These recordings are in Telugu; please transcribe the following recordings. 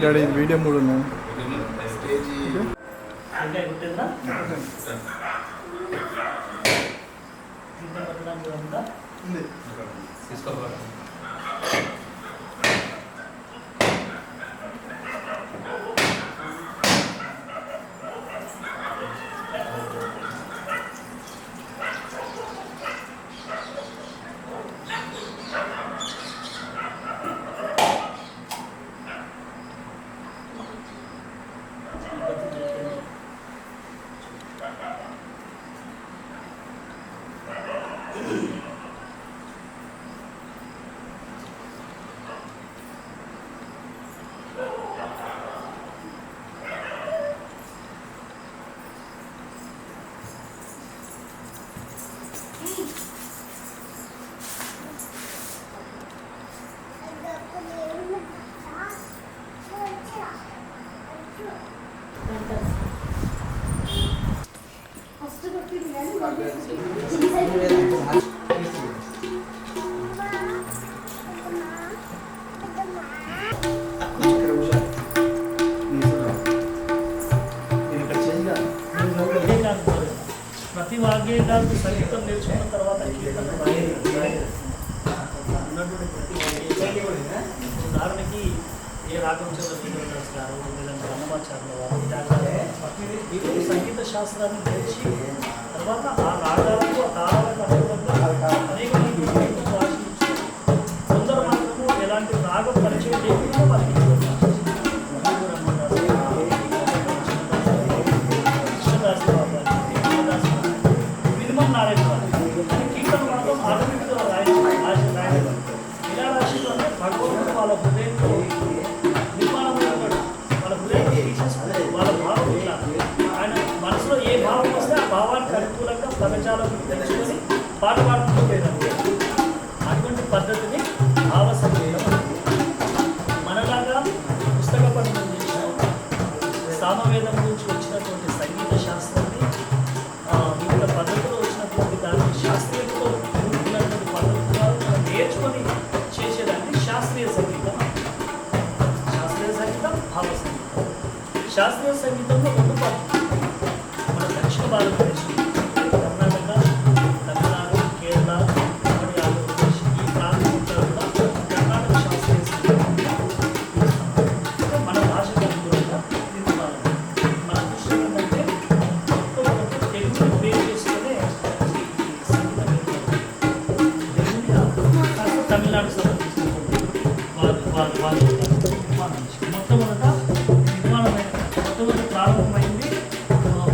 ಗಾಡಿ ವಿಡಿಯೋ ಮೂಡು ప్రతి వాగ్గేయాలకు సంగీతం నేర్చుకున్న తర్వాత ఉదాహరణకి ఏ రాఘవచంద్రదాస్ గారు లేదంటే అన్నమాచార్యుల వారు సంగీత శాస్త్రాన్ని తెలిసి తర్వాత ఆ రాగాలకు ఆ తాళాలకు అనుగుణంగా అనేక కొందరు మాత్రము ఎలాంటి రాగం పరిచయం లేకుండా వాళ్ళకి వాళ్ళ హృదయంలో నిర్మాణమైన వాళ్ళ హృదయంలో తీసేసుకుంటారు. వాళ్ళ భావం ఇలా ఆయన మనసులో ఏ భావం వస్తే ఆ భావానికి అనుకూలంగా పదజాలను తెలుసుకొని పాట పాడుతూ లేదంటే అటువంటి పద్ధతిని భావ సంగీతం. మనలాగా పుస్తక పఠనం చేసిన సామవేదం నుంచి వచ్చినటువంటి సంగీత శాస్త్రాన్ని వివిధ పద్ధతిలో వచ్చినటువంటి దాన్ని శాస్త్రీయతలో ఉన్నటువంటి పద్ధతులు నేర్చుకొని చేసేదాన్ని శాస్త్రీయ సంగీతం. శాస్త్రీయ సంగీతం, భావ సంగీతం. శాస్త్రీయ సంగీతంలో రెండు పద్ధతులు మన దక్షిణ భారతదేశం కర్ణాటక, తమిళనాడు, కేరళ, తమిళ, ఆంధ్రప్రదేశ్ ఈ ప్రాంతంలో కూడా కర్ణాటక శాస్త్రీయ సంగీతం మన భాషకు అనుకూలంగా తీర్మానం. మన దృష్టి ఏంటంటే మొట్టమొదటి తెలుగుని బేస్ చేసుకునే సంగీతం తెలుగుని తమిళనాడు మొట్టమొదటి ప్రారంభమైంది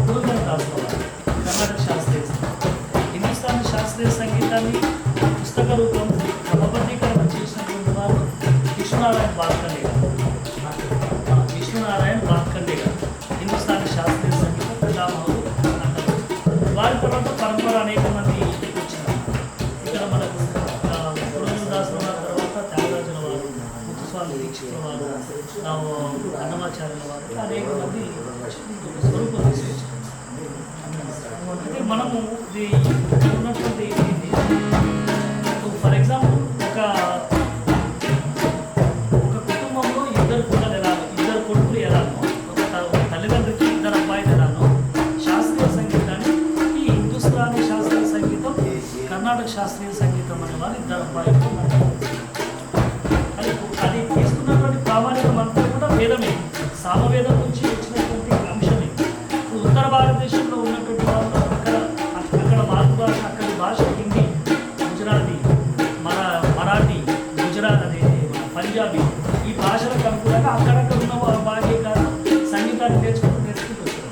పురంధరదాస్ వారు కర్ణాటక శాస్త్రీయ సంగీతం. హిందుస్థానీ శాస్త్రీయ సంగీతాన్ని పుస్తక రూపం క్రమబద్ధీకరణ చేసినటువంటి వారు విష్ణునారాయణ భాత్ఖండే గారు. విష్ణునారాయణ భాత్ఖండే గారు హిందుస్థానీ శాస్త్రీయ సంగీతం పితామహుడు అంటారు. వారి తర్వాత పరంపర అనేక మంది వచ్చినారు. ఇక్కడ మనకు పురంధరదాస్ వారి తర్వాత త్యాగరాజుల వారు, ముత్తుస్వామి దీక్షితుల వారు, అన్నమాచార్యుల వారు అనేక మంది స్వరూపం తీసుకొచ్చారు. అంటే మనము ఇది ఉన్నటువంటి ఫర్ ఎగ్జాంపుల్ ఒక కుటుంబంలో ఇద్దరు పిల్లలు ఎలాగో, ఇద్దరు కొడుకులు ఎలాగో, ఒక తల్లిదండ్రికి ఇద్దరు అబ్బాయిలు ఎలాగో శాస్త్రీయ సంగీతాన్ని ఈ హిందుస్థానీ శాస్త్రీయ సంగీతం, కర్ణాటక శాస్త్రీయ సంగీతం అనే వారు ఇద్దరు అబ్బాయిలు అది తీసుకున్నటువంటి ప్రామాణికం అంతా కూడా వేదమే, సామవేదం నుంచి వచ్చినటువంటి అంశమే. ఉత్తర భారతదేశంలో ఉన్నటువంటి వాళ్ళు అక్కడ మాతృభాష, అక్కడి భాష హిందీ, గుజరాతీ, మరాఠీ, గుజరాత్ అదే పంజాబీ ఈ భాషలకు అనుకూలంగా అక్కడక్కడ ఉన్న భాగ్యకారు సంగీతాన్ని నేర్చుకుంటూ వచ్చారు.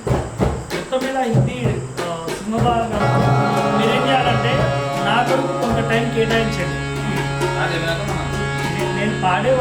మొత్తం మీద హిందీ సింహభాగంగా మీరేం చేయాలంటే నాకు కొంత టైం కేటాయించండి. నేను పాడే